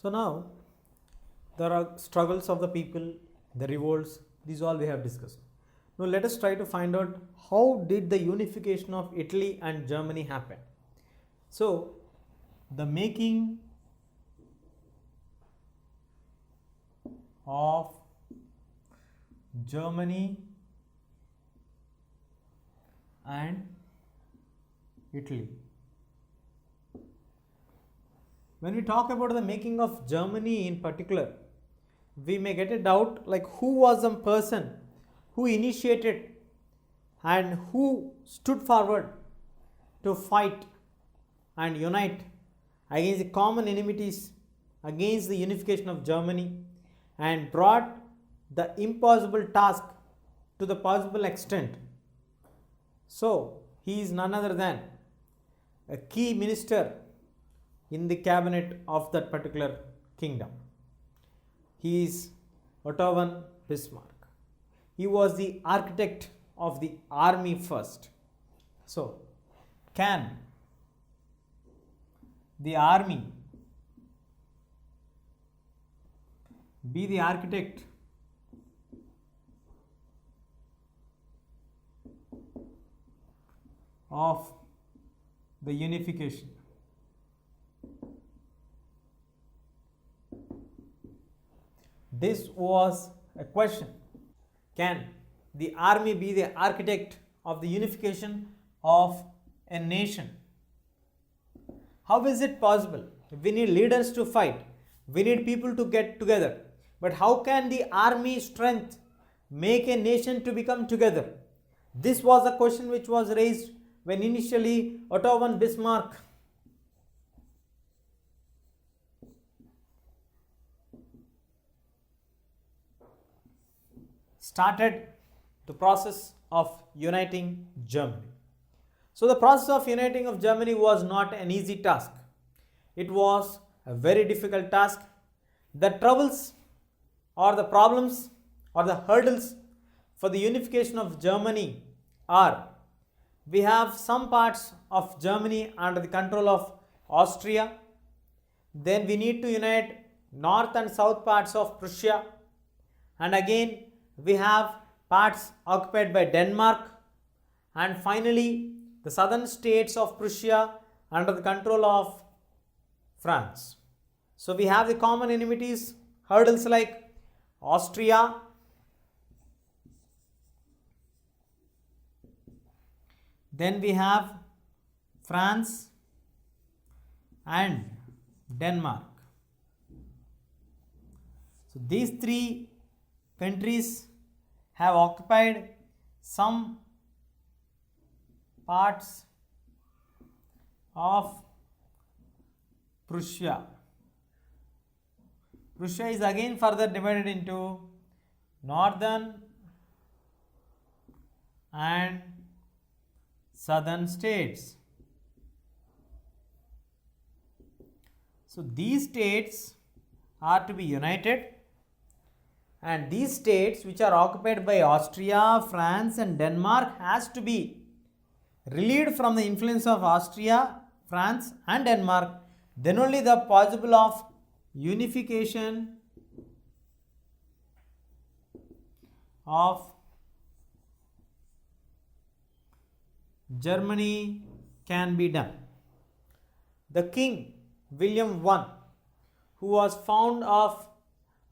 So now there are struggles of the people, the revolts, these all we have discussed. Now let us try to find out how did the unification of Italy and Germany happen. So the making of Germany and Italy. When we talk about the making of Germany in particular, we may get a doubt like who was the person who initiated and who stood forward to fight and unite against the common enmities, against the unification of Germany, and brought the impossible task to the possible extent. So he is none other than a key minister in the cabinet of that particular kingdom. He is Otto Bismarck. He was the architect of the army first. So, can the army be the architect of the unification? This was a question. Can the army be the architect of the unification of a nation? How is it possible? We need leaders to fight. We need people to get together. But how can the army strength make a nation to become together? This was a question which was raised when initially Otto Bismarck started the process of uniting Germany. So the process of uniting of Germany was not an easy task. It was a very difficult task. The troubles or the problems or the hurdles for the unification of Germany are: we have some parts of Germany under the control of Austria. Then we need to unite north and south parts of Prussia. And again we have parts occupied by Denmark, and finally the southern states of Prussia under the control of France. So we have the common enmities, hurdles like Austria, then we have France and Denmark. So these three countries have occupied some parts of Prussia. Prussia is again further divided into northern and southern states. So these states are to be united, and these states which are occupied by Austria, France and Denmark has to be relieved from the influence of Austria, France and Denmark. Then only the possible of unification of Germany can be done. The King William I, who was fond of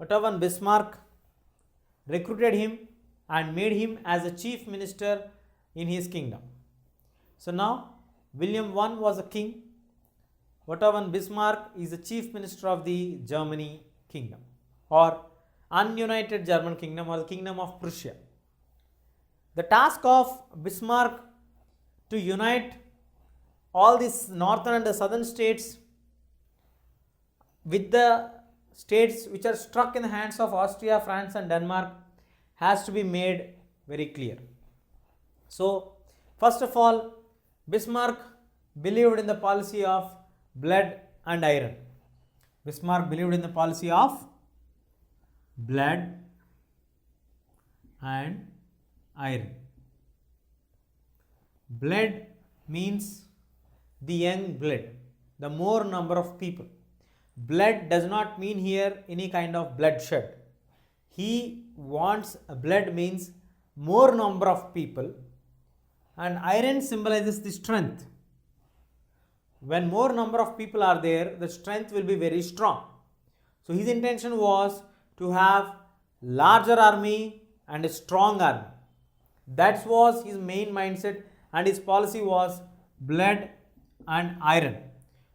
Otto Bismarck, recruited him and made him as a chief minister in his kingdom. So now William I was a king. Otto Bismarck is the chief minister of the Germany kingdom, or ununited German kingdom, or the kingdom of Prussia. The task of Bismarck to unite all these northern and the southern states with the states which are struck in the hands of Austria, France and Denmark has to be made very clear. So first of all, Bismarck believed in the policy of blood and iron. Bismarck believed in the policy of blood and iron. Blood means the young blood, the more number of people. blood does not mean here any kind of bloodshed. He wants blood means more number of people, and iron symbolizes the strength. When more number of people are there, the strength will be very strong. So his intention was to have larger army and a strong army. That was his main mindset, and his policy was blood and iron.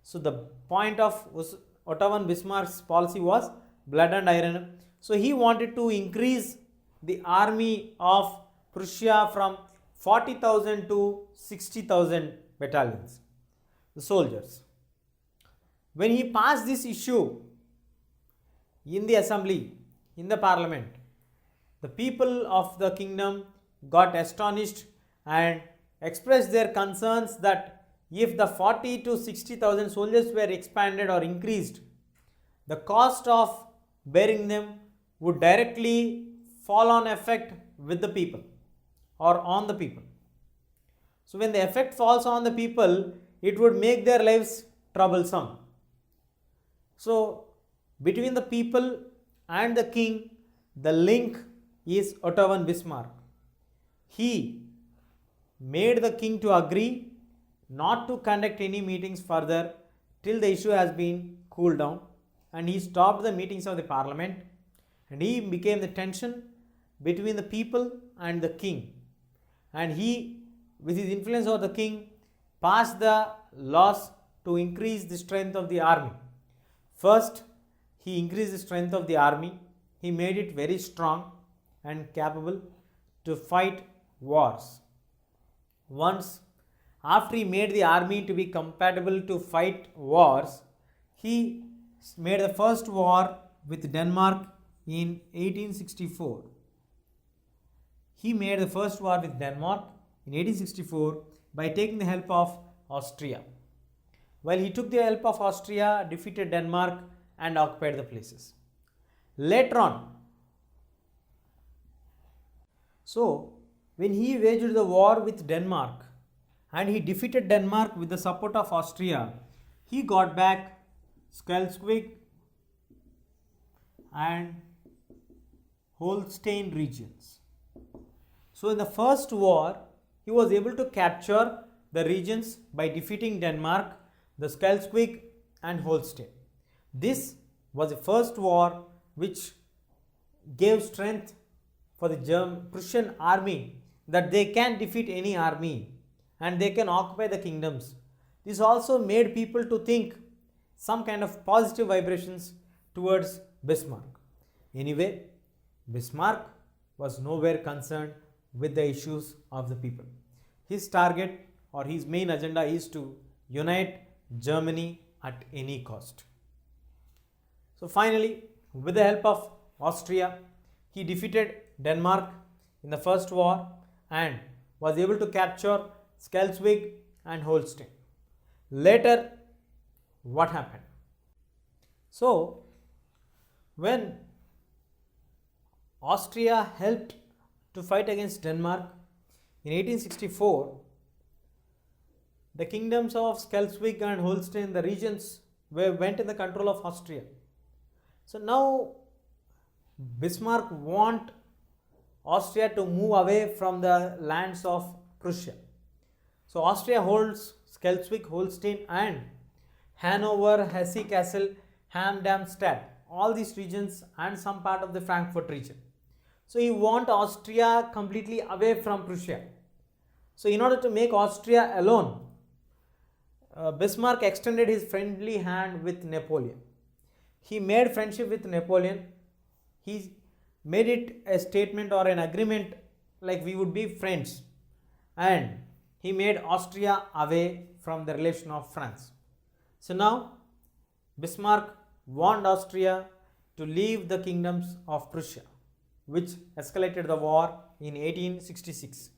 So the point of Otto Bismarck's policy was blood and iron. So he wanted to increase the army of Prussia from 40,000 to 60,000 battalions, the soldiers. When he passed this issue in the assembly, in the parliament, the people of the kingdom got astonished and expressed their concerns that if the 40 to 60,000 soldiers were expanded or increased, the cost of bearing them would directly fall on effect with the people or on the people. So when the effect falls on the people, it would make their lives troublesome. So between the people and the king, the link is Otto Bismarck. He made the king to agree not to conduct any meetings further till the issue has been cooled down, and he stopped the meetings of the parliament, and he became the tension between the people and the king, and he, with his influence over the king, passed the laws to increase the strength of the army. First, he increased the strength of the army. He made it very strong and capable to fight wars. Once, after he made the army to be compatible to fight wars, he made the first war with Denmark in 1864. He made the first war with Denmark in 1864 by taking the help of Austria. While he took the help of Austria, defeated Denmark and occupied the places. Later on, so when he waged the war with Denmark and he defeated Denmark with the support of Austria, he got back Schleswig and Holstein regions. So in the first war, he was able to capture the regions by defeating Denmark, the Schleswig and Holstein. This was the first war which gave strength for the Prussian army that they can defeat any army and they can occupy the kingdoms. This also made people to think some kind of positive vibrations towards Bismarck. Anyway, Bismarck was nowhere concerned with the issues of the people. His target or his main agenda is to unite Germany at any cost. So finally, with the help of Austria, he defeated Denmark in the first war and was able to capture Schleswig and Holstein. Later, what happened? So, when Austria helped to fight against Denmark in 1864, the kingdoms of Schleswig and Holstein, the regions went in the control of Austria. So now Bismarck want Austria to move away from the lands of Prussia. So Austria holds Schleswig, Holstein and Hanover, Hesse Kassel, Darmstadt, all these regions and some part of the Frankfurt region. So he want Austria completely away from Prussia. So in order to make Austria alone, Bismarck extended his friendly hand with Napoleon. He made friendship with Napoleon. He made it a statement or an agreement like we would be friends, and he made Austria away from the relation of France. So now Bismarck warned Austria to leave the kingdoms of Prussia, which escalated the war in 1866.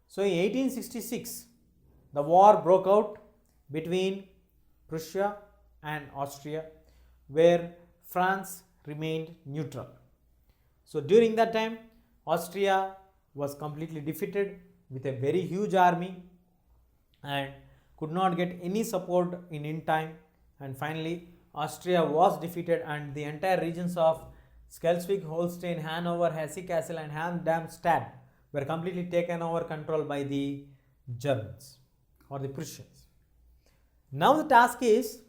So in 1866, the war broke out between Prussia and Austria, where France remained neutral. So during that time, Austria was completely defeated with a very huge army, and could not get any support in time, and finally Austria was defeated and the entire regions of Schleswig, Holstein, Hanover, Hesse-Kassel and Darmstadt were completely taken over control by the Germans or the Prussians. Now the task is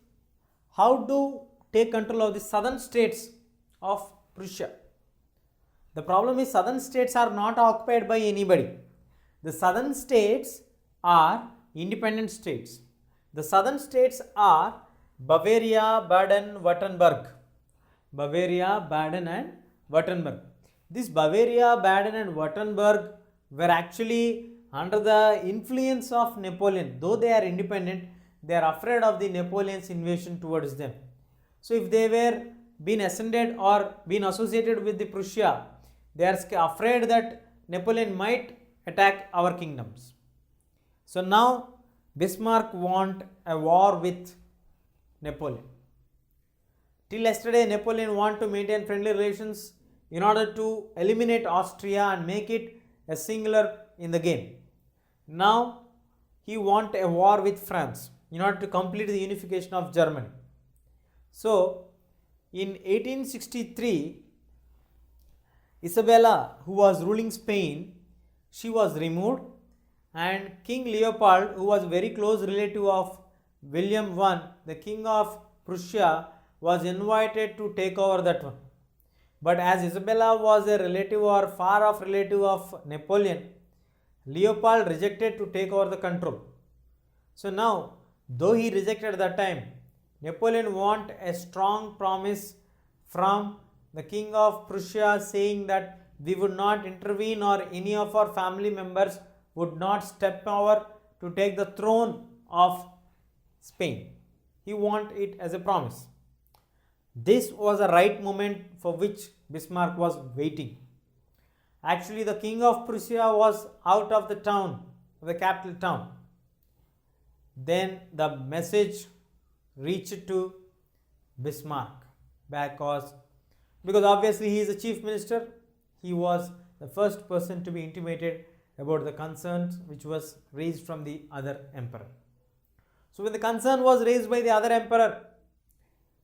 how to take control of the southern states of Prussia. The problem is southern states are not occupied by anybody. The southern states are independent states. The southern states are Bavaria, Baden, Württemberg. Bavaria, Baden and Württemberg. This Bavaria, Baden and Württemberg were actually under the influence of Napoleon. Though they are independent, they are afraid of the Napoleon's invasion towards them. So if they were been ascended or been associated with the Prussia, they are afraid that Napoleon might attack our kingdoms. So now Bismarck want a war with Napoleon. Till yesterday, Napoleon want to maintain friendly relations in order to eliminate Austria and make it a singular in the game. Now he want a war with France in order to complete the unification of Germany. So in 1863, Isabella, who was ruling Spain, she was removed, and King Leopold, who was very close relative of William I, the King of Prussia, was invited to take over that one. But as Isabella was a relative or far off relative of Napoleon, Leopold rejected to take over the control. So now, though he rejected that time, Napoleon want a strong promise from the King of Prussia saying that we would not intervene or any of our family members would not step over to take the throne of Spain. He want it as a promise. This was a right moment for which Bismarck was waiting. Actually, the King of Prussia was out of the town, the capital town. Then the message reached to Bismarck because obviously he is the chief minister. He was the first person to be intimated about the concerns which was raised from the other emperor. So when the concern was raised by the other emperor,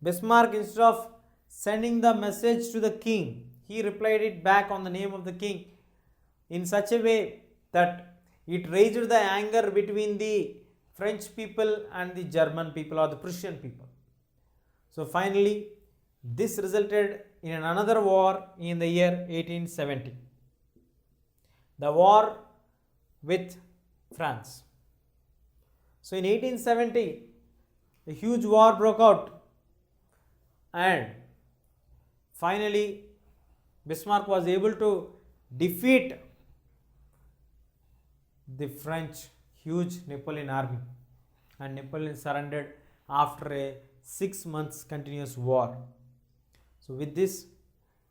Bismarck, instead of sending the message to the king, he replied it back on the name of the king in such a way that it raised the anger between the French people and the German people or the Prussian people. So finally, this resulted in another war in the year 1870. The war with France. So in 1870, a huge war broke out, and finally Bismarck was able to defeat the French huge Napoleon army, and Napoleon surrendered after a 6 months continuous war. So with this,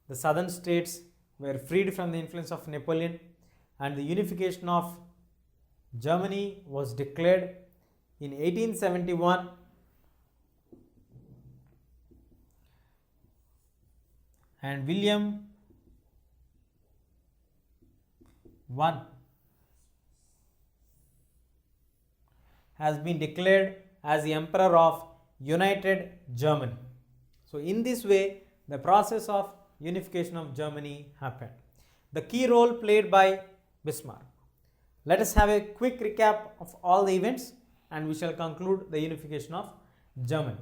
the southern states were freed from the influence of Napoleon, and the unification of Germany was declared in 1871. And William I has been declared as the Emperor of United Germany. So in this way, the process of unification of Germany happened. The key role played by Bismarck. Let us have a quick recap of all the events and we shall conclude the unification of Germany.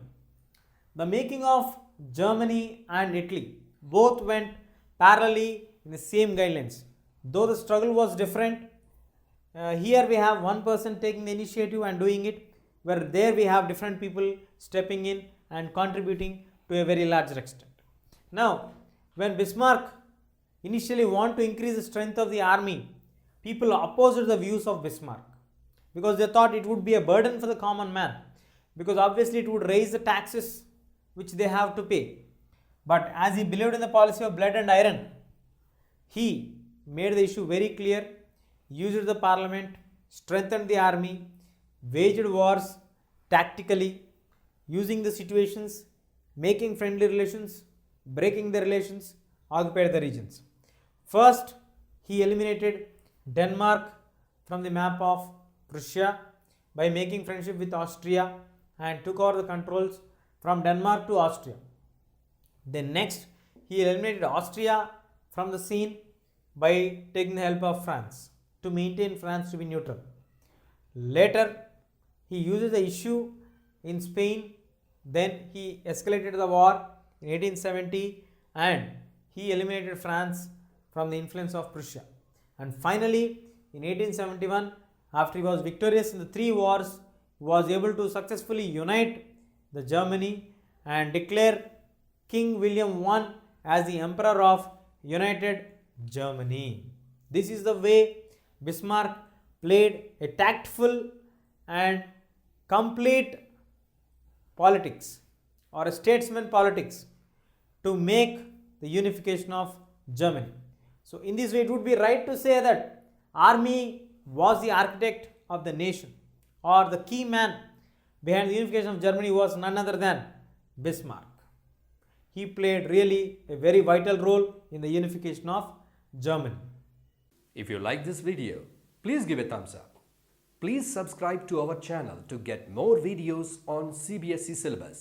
The making of Germany and Italy both went parallelly in the same guidelines. Though the struggle was different, here we have one person taking the initiative and doing it, where there we have different people stepping in and contributing to a very large extent. Now, when Bismarck initially wanted to increase the strength of the army, people opposed the views of Bismarck because they thought it would be a burden for the common man, because obviously it would raise the taxes which they have to pay. But as he believed in the policy of blood and iron, he made the issue very clear, used the parliament, strengthened the army, waged wars tactically, using the situations, making friendly relations, breaking the relations, occupied the regions. First, he eliminated Denmark from the map of Prussia, by making friendship with Austria and took over the controls from Denmark to Austria. Then next, he eliminated Austria from the scene by taking the help of France to maintain France to be neutral. Later, he uses the issue in Spain, then he escalated the war in 1870 and he eliminated France from the influence of Prussia. And finally, in 1871, after he was victorious in the three wars, he was able to successfully unite the Germany and declare King William I as the Emperor of United Germany. This is the way Bismarck played a tactful and complete politics or a statesman politics to make the unification of Germany. So in this way it would be right to say that army was the architect of the nation, or the key man behind the unification of Germany was none other than Bismarck. He played really a very vital role in the unification of Germany. If you like this video, please give a thumbs up. Please subscribe to our channel to get more videos on CBSE syllabus.